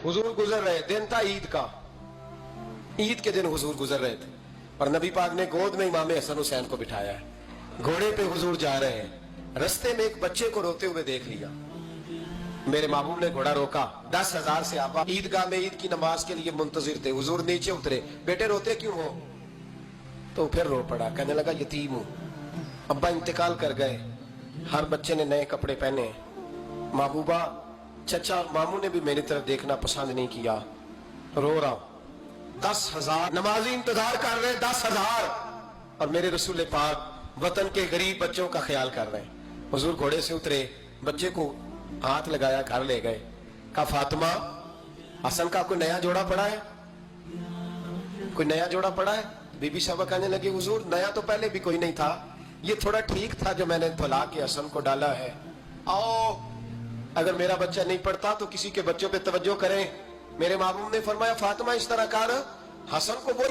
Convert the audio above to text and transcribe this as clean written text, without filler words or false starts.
हुजूर गुजर रहे, दिन था ईद का, ईद के दिन हुजूर गुजर रहे थे और नबी पाक ने गोद में इमाम हसन हुसैन को बिठाया है। घोड़े पे हुजूर जा रहे हैं, रस्ते में एक बच्चे को रोते हुए देख लिया। मेरे महबूब ने घोड़ा रोका, 10,000 से आबा ईदगाह में ईद की नमाज के लिए मुंतजिर थे। हुजूर नीचे उतरे, बेटे रोते क्यों हो? तो फिर रो पड़ा, कहने लगा यतीम हूं, अब्बा इंतकाल कर गए, हर बच्चे ने नए कपड़े पहने, महबूबा चचा और मामू ने भी मेरी तरफ देखना पसंद नहीं किया, रो रहा हूं। 10,000 नमाजी इंतजार कर रहे, 10,000, और मेरे रसूल पाक वतन के गरीब बच्चों का ख्याल कर रहे हैं। हुजूर घोड़े से उतरे, बच्चे को हाथ लगाया, घर ले गए, कहा फातिमा हसन का कोई नया जोड़ा पड़ा है? कोई नया जोड़ा पड़ा है? बीबी साहबा कहने लगी हुजूर नया तो पहले भी कोई नहीं था, ये थोड़ा ठीक था जो मैंने धुला के हसन को डाला है। आओ, अगर मेरा बच्चा नहीं पढ़ता तो किसी के बच्चों पे तवज्जो करें। मेरे महबूब ने फरमाया फातिमा इस तरह कर, हसन को बोल